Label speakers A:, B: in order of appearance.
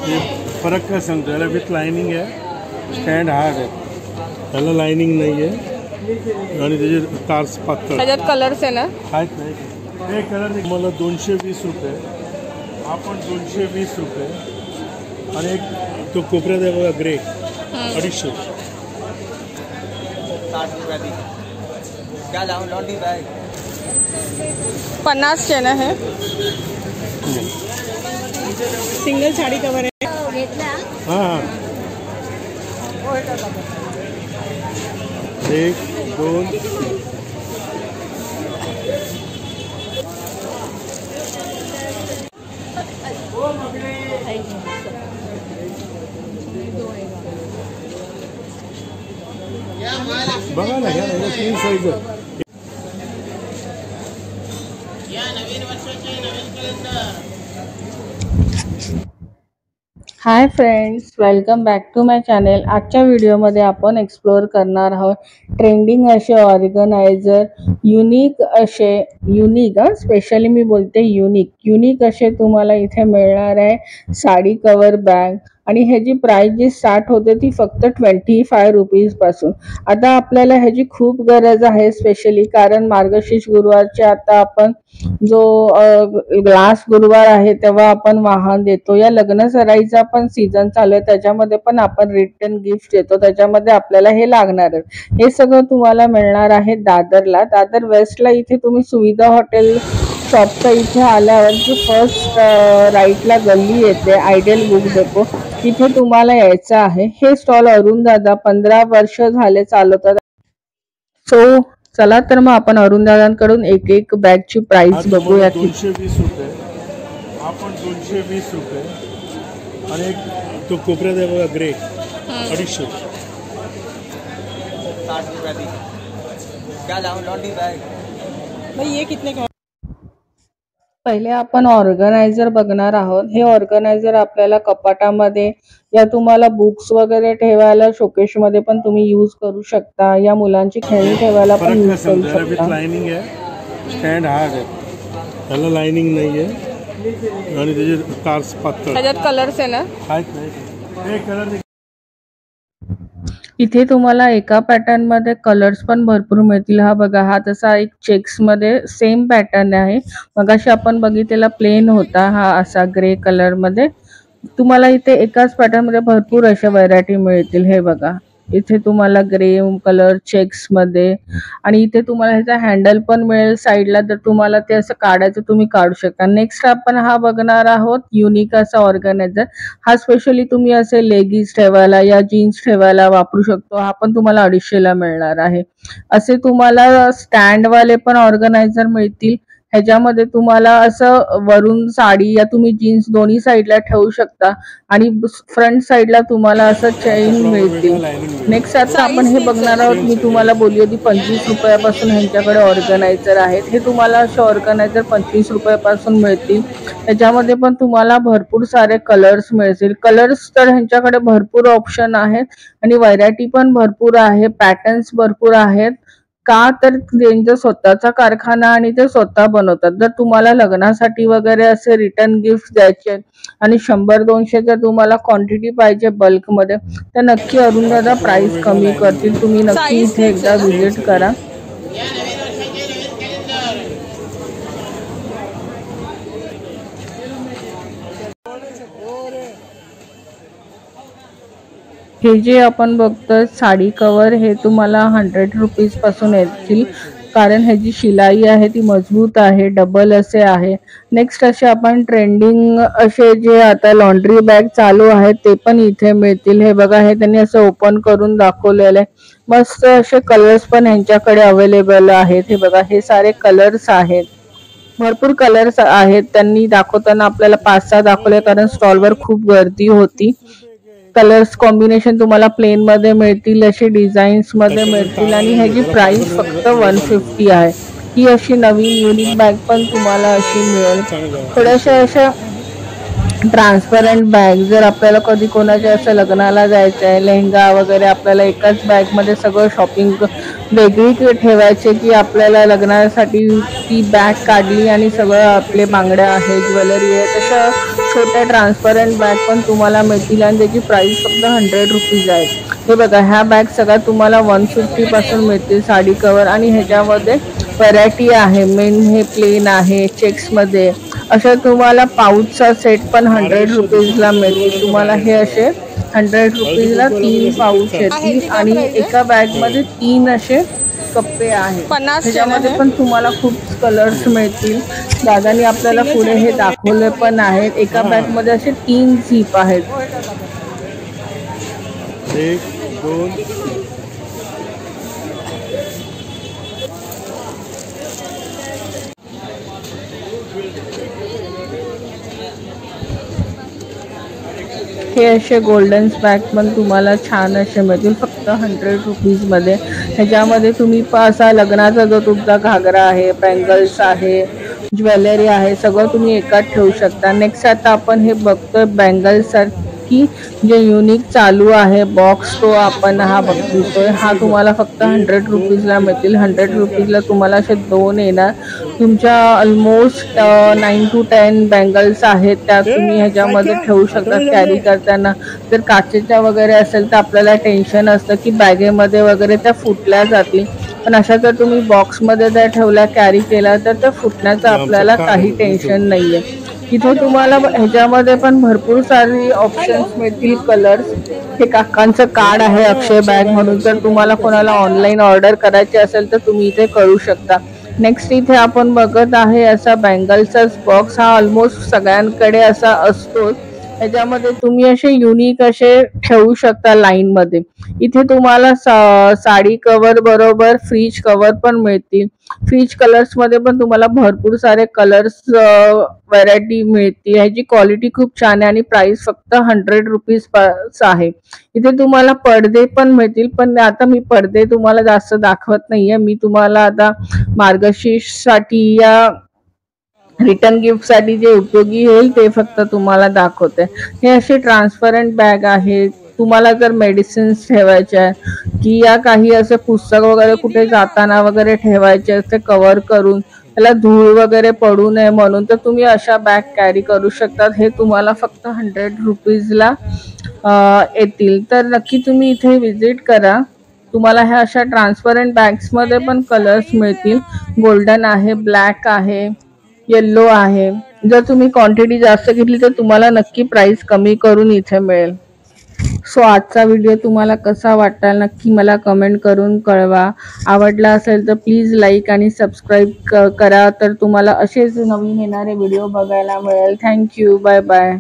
A: फरक काय सांगतो, याला विथ लाइनिंग आहे, स्टँड हार्ड आहे, त्याला लाइनिंग नाही आहे आणि त्याचे तार्स पातळ.
B: त्याच्यात कलर्स आहे ना?
A: आहेत नाही, हे कलर मला 220 रुपये, आपण 220 रुपये आणि एक तो कोपऱ्यात आहे बघा ग्रे 250.
C: क्या लाऊं लॉन्ड्री बैग
B: 50 चे ना हे. सिंगल साडी कवर आहे.
A: हां 1 2 बघा ना, घ्या ना, 3 size.
B: Hi friends, welcome back to my channel. आजच्या व्हिडिओमध्ये आपण एक्सप्लोअर करणार आहोत ट्रेंडिंग असे ऑर्गनायझर, युनिक स्पेशली मी बोलते युनिक असे तुम्हाला इथे मिळणार आहे साडी कवर बॅग. आणि ह्याची प्राइस जी स्टार्ट होते ती फक्त 25 रुपीज पासून. आता आपल्याला ह्याची खूप गरज आहे, स्पेशली कारण मार्गशीर्ष गुरुवारचे आता आपण जो लास्ट गुरुवार आहे तेव्हा आपण वाहन देतो. या लग्न सराईचा पण सीझन चालू आहे, त्याच्यामध्ये पण आपण रिटर्न गिफ्ट देतो, त्याच्यामध्ये आपल्याला हे लागणारच. हे सगळं तुम्हाला मिळणार आहे दादरला, दादर वेस्टला. इथे तुम्ही सुविधा हॉटेल शॉपच्या इथे आल्यावर जी फर्स्ट राईटला गल्ली येते आयडियल बुक डेपो, तिथे तुम्हाला यायचं आहे. हे स्टॉल अरुण दादा 15 वर्ष झाले चालवतात. सो चला तर मग आपण अरुण दादांकडून एक बॅगची प्राइस बघूया.
A: 220 रुपये, आपण 220 रुपये आणि एक तो कोपऱ्यात आहे बघा ग्रे 250.
C: क्या लाऊं लॉन्ड्री बैग
B: भाई ये कितने का? पहिले आपण ऑर्गनायझर बघणार आहोत. हे ऑर्गनायझर आपल्याला कपाटामध्ये या तुम्हाला बुक्स वगैरे ठेवायला शोकेश मध्ये पण तुम्ही यूज करू शकता, या मुलांची खेळणी ठेवायला पण यूज करू शकता.
A: विथ लाइनिंग आहे, स्टँड हार्ड आहे, त्याला लाइनिंग नाही आहे आणि त्याचे तार्स पातळ.
B: त्याच्यात कलर्स आहे ना?
A: आहेत नाही, हे कलर.
B: इथे तुम्हाला एका पॅटर्न मध्ये कलर्स पण भरपूर मिळतील. हा बघा, हा तसा एक चेक्स मध्ये सेम पॅटर्न आहे. मगाशी आपण बघितलेला प्लेन होता, हा असा ग्रे कलर मध्ये. तुम्हाला इथे एकाच पॅटर्न मध्ये भरपूर अशा व्हरायटी मिळतील. हे बघा, इथे तुम्हाला ग्रे कलर चेक्स मध्ये, आणि इथे तुम्हाला ह्याचा हँडल पण मिळेल साईडला, तर तुम्हाला ते असं काढायचं तुम्ही काढू शकता. नेक्स्ट आपण हा बघणार आहोत युनिक असा ऑर्गनायझर. हा स्पेशली तुम्ही असे लेगिन्स ठेवायला या जीन्स ठेवायला वापरू शकतो. हा पण तुम्हाला 250 ला मिळणार आहे. असे तुम्हाला स्टँड वाले पण ऑर्गनायझर मिळतील. ह्याच्यामध्ये तुम्हाला असं वरून साडी या तुम्ही जीन्स दोन्ही साईडला ठेवू शकता, आणि फ्रंट साईडला तुम्हाला असं चेन मिळतील. नेक्स्ट आता आपण हे बघणार आहोत. मी तुम्हाला बोलली होती 25 रुपयापासून ह्यांच्याकडे ऑर्गनायझर आहेत. हे तुम्हाला असे ऑर्गनायझर 25 रुपयापासून मिळतील. त्याच्यामध्ये पण तुम्हाला भरपूर सारे कलर्स मिळतील. कलर्स तर ह्यांच्याकडे भरपूर ऑप्शन आहेत आणि व्हरायटी पण भरपूर आहे, पॅटर्न्स भरपूर आहेत. का तर त्यांचा स्वतःचा कारखाना आणि ते स्वतः बनवतात. जर तुम्हाला लग्नासाठी वगैरे असे रिटर्न गिफ्ट द्यायचे आणि 100-200 जर तुम्हाला क्वांटिटी पाहिजे बल्क मध्ये, तर नक्की अरुण दादा प्राइस कमी करतील. तुम्ही नक्की इथे एकदा व्हिजिट करा. हे जे आपण बघतोय साडी कवर, हे तुम्हाला 100 रुपीज पासून येतील, कारण ह्याची शिलाई आहे ती मजबूत आहे, डबल असे आहे. नेक्स्ट असे आपण ट्रेंडिंग असे जे आता लॉन्ड्री बॅग चालू आहेत ते पण इथे मिळतील. हे बघा, हे त्यांनी असं ओपन करून दाखवलेलं आहे. मस्त असे कलर्स पण ह्यांच्याकडे अवेलेबल आहेत. हे बघा, हे सारे कलर्स आहेत, भरपूर कलर्स आहेत. त्यांनी दाखवताना आपल्याला 5-6 दाखवले, कारण स्टॉलवर खूप गर्दी होती. कलर्स कॉम्बिनेशन तुम्हाला प्लेन मध्ये मिळतील, असे डिझाईन्स मध्ये मिळतील, आणि ह्याची प्राइस फक्त 150 आहे. ही अशी नवीन युनिक बॅग पण तुम्हाला अशी मिळेल. थोड्याशा अशा ट्रान्सपरंट बॅग, जर आपल्याला कधी कोणाच्या असं लग्नाला जायचं आहे, लेहंगा वगैरे, आपल्याला एकाच बॅग मध्ये सगळं शॉपिंग वेगळी ठेवायचे, की आपल्याला लग्नासाठी ती बॅग काढली आणि सगळं आपले बांगड्या आहे, ज्वेलरी आहे, तसं छोट्या ट्रान्सपरंट बॅग पण तुम्हाला मिळतील आणि त्याची प्राइस फक्त 100 रुपीज आहे. हे बघा, ह्या बॅग सगळ्या तुम्हाला 150 पासून मिळतील. साडी कवर आणि ह्याच्यामध्ये व्हरायटी आहे. मेन हे प्लेन आहे, चेक्समध्ये. अशा तुम्हाला पाऊचचा सेट पण 100 रुपीजला मिळतील. तुम्हाला हे असे 100 रुपीजला 3 पाऊच येतील आणि एका बॅगमध्ये 3 असे कप्पे आहेत. त्याच्यामध्ये पण तुम्हाला खूप कलर्स मिळतील. दादानी आपल्याला पुढे हे दाखवले पण आहेत. एका बॅगमध्ये असे 3 झीप आहेत.
A: 1 2
B: हे असे गोल्डन बॅग पण तुम्हाला छान असे मिळतील फक्त 100 रुपीजमध्ये. ह्याच्यामध्ये तुम्ही असा लग्नाचा जो तुमचा घागरा आहे, बँगल्स आहे, ज्वेलरी आहे, सगळं तुम्ही एकात ठेवू शकता. नेक्स्ट आता आपण हे बघतोय बँगल्स की जे युनिक चालू आहे बॉक्स, तो आपण हा बघतोय. हा तुम्हाला फक्त 100 रुपीजला मिळतील. 100 रुपीजला तुम्हाला असे 2 येणार. तुमच्या ऑलमोस्ट 9 to 10 बँगल्स आहेत, त्या तुम्ही ह्याच्यामध्ये ठेवू शकता कॅरी करताना. जर काचेच्या वगैरे असेल तर आपल्याला टेन्शन असतं की बॅगेमध्ये वगैरे त्या फुटल्या जातील, पण अशा जर तुम्ही बॉक्समध्ये जर ठेवल्या, कॅरी केला तर त्या फुटण्याचं आपल्याला काही टेन्शन नाही आहे. इथे तुम्हाला ह्याच्यामध्ये पण भरपूर सारी ऑप्शन्स मिळतील कलर्स. हे काकांचं कार्ड आहे अक्षय बॅग म्हणून. जर तुम्हाला कोणाला ऑनलाईन ऑर्डर करायची असेल तर तुम्ही इथे करू शकता. नेक्स्ट इथे आपण बघत आहे असा बँगल्सचाच बॉक्स. हा ऑलमोस्ट सगळ्यांकडे असा असतोच. ह्याच्यामध्ये तुम्ही असे युनिक असे ठेवू शकता लाईनमध्ये. इथे तुम्हाला साडी कवर बरोबर फ्रीज कवर पण मिळतील. फ्रीज कलर्स मध्ये पण तुम्हाला भरपूर सारे कलर्स व्हरायटी मिळते. ह्याची क्वालिटी खूप छान आहे आणि प्राइस फक्त 100 रुपीज आहे. इथे तुम्हाला पडदे पण मिळतील, पण आता मी पडदे तुम्हाला जास्त दाखवत नाहीये. मी तुम्हाला आता मार्गशीर्षसाठी या रिटर्न गिफ्ट साठी जे उपयोगी होईल ते फक्त तुम्हाला दाखवते. हे असे ट्रान्सपरंट बॅग आहे. तुम्हाला जर मेडिसिन्स ठेवायचे आहे की या काही असे पुस्तक वगैरे कुठे जाताना वगैरे ठेवायचे ते कव्हर करून, त्याला धूळ वगैरे पडू नये म्हणून, तर तुम्ही अशा बॅग कॅरी करू शकतात. हे तुम्हाला फक्त 100 रुपीजला येतील. तर नक्की तुम्ही इथे विजिट करा. तुम्हाला ह्या अशा ट्रान्सपरंट बॅग्समध्ये पण कलर्स मिळतील. गोल्डन आहे, ब्लॅक आहे, येल्लो आहे. जर तुम्ही क्वांटिटी जास्त घेतली तर तुम्हाला नक्की प्राइस कमी करून इथे मिळेल. सो आजचा व्हिडिओ तुम्हाला कसा वाटला नक्की मला कमेंट करून कळवा. आवडला असेल तर प्लीज लाईक आणि सबस्क्राईब करा, तर तुम्हाला असेच नवीन येणारे व्हिडिओ बघायला मिळेल. थँक्यू. Bye bye.